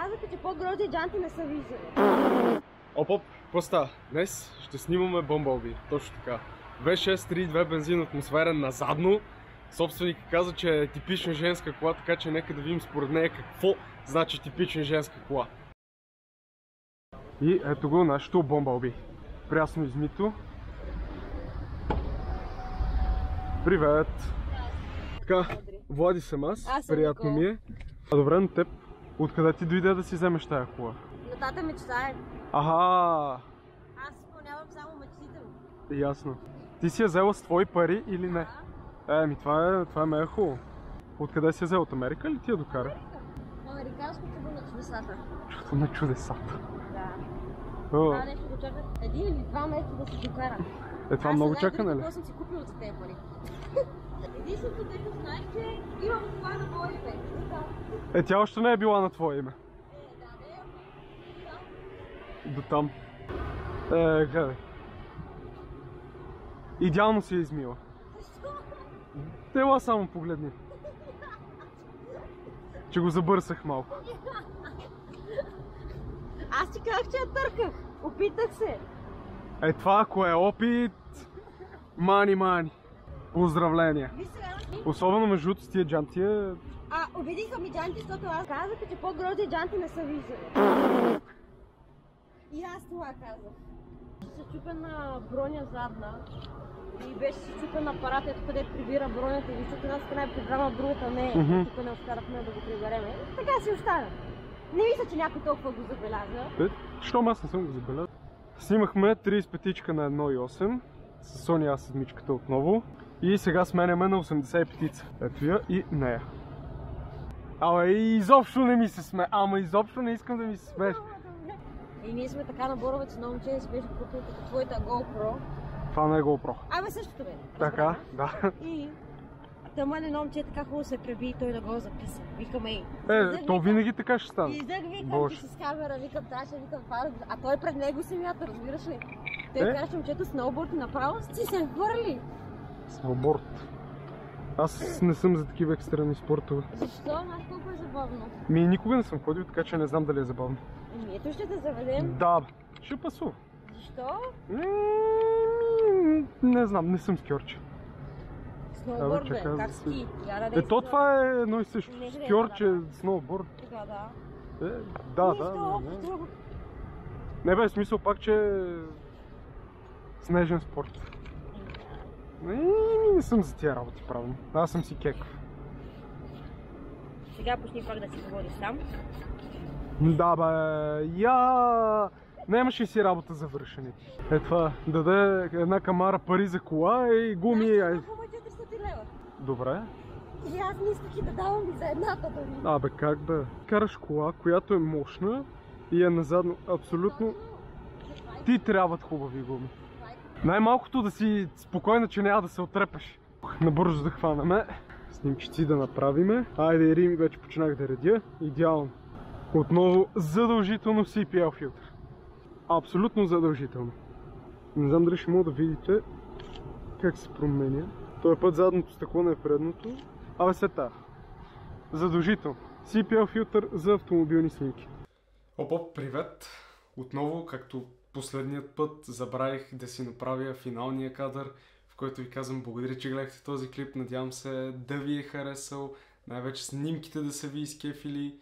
Казаха, че по-грози джанти не са виждали. Оп, какво става? Днес ще снимаме Bumblebee. Точно така. V632 бензин атмосферен на задно. Собственикът каза, че е типична женска кола, така че нека да видим според нея какво значи типична женска кола. И ето го нашето Bumblebee. Прясно измито. Привет! Така, Влади съм аз, приятно ми е. А добре, на теб, откъде ти дойде да си вземеш тая кола? Но тата мечтае. Аха! Аз изпълнявам само мечтите му. Ясно. Ти си я взела с твои пари или не? Еми, това е мега хубаво. Откъде си я взела? От Америка ли ти я докара? Американско чудо на чудесата. Чудо на чудесата. Да. Това нещо го чакат 1 или 2 месеца да се докара. Е, това много чакане ли? Аз съм си купила за тези пари. Единственото, което знаеш, че имам кола на твое име. Е, тя още не е била на твое име. Да, До там. Гледай. Идеално си я измила. Тела само погледни. Че го забърсах малко. Аз ти казах, че я търках. Опитах се. Е, това ако е опит... Мани. Поздравления. Особено между другото с тия джанти е... Убедиха ми джанти, защото аз казаха, че по-грози джанти не са виждали. И аз това казах. Се чупена броня задна и беше се чупен апарат, ето къде прибира бронята и защото една страна е прибрана, другата не е. Тук не останахме да го прибереме. Така си остана. Не мисля, че някой толкова го забеляза. Щом аз не съм го забелязал. Снимахме 35-ичка на 1.8 с Sony A7 отново. И сега сменяме на 85-ица. Ето я и нея. Абе, изобщо не ми се сме. Ама изобщо не искам да ми се смееш. И ние сме така на Боровец, едно момче си беше купил като твоята GoPro. Това не е GoPro. Абе същото бе. Така, да. И тъмън едно момче така хубаво се преби и той да го записа. Викаме то винаги така ще стане. Излег викам, че с камера, викам Таша, викам това. А той пред него се мята, разбираш ли? Той караше момчето сноуборд и направо си се хвърли. Сноуборд. Аз не съм за такива екстремни спортове. Защо? Знаеш колко е забавно? Никога не съм ходил, така че не знам дали е забавно. Ето ще те заведем. Да, ще пасува. Защо? Не знам, не съм скиорче. Сноуборд бе, как ски? То това е едно и също. Скиорче, сноуборд. Така, да. Да. Не бе, смисъл пак, че е снежен спорт. Не съм за тия работи, правилно. Аз съм си кеков. Сега почни пак да си говориш сам. Да бе, нямаше си работа за вършене. Е това, даде една камара пари за кола и гуми. Аз ще 400 лева. Добре. И аз не исках и да давам и за едната дори. Абе как бе? Караш кола, която е мощна и е назадно абсолютно... Ти трябват хубави гуми. Най-малкото да си спокойна, че няма да се отрепеш. Набързо да хванаме. Снимкици да направиме. Айде, Рим, вече почнах да редя. Идеално. Отново задължително CPL филтър. Абсолютно задължително. Не знам дали ще мога да видите как се променя. Този път задното стъкло не е предното. Абе сета. Задължително. CPL филтър за автомобилни снимки. Оп, привет! Отново, както последният път, забравих да си направя финалния кадър, в който ви казвам благодаря, че гледахте този клип. Надявам се да ви е харесал. Най-вече снимките да са ви изкефили.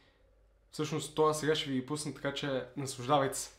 Всъщност това сега ще ви ги пусна, така че наслаждавайте се!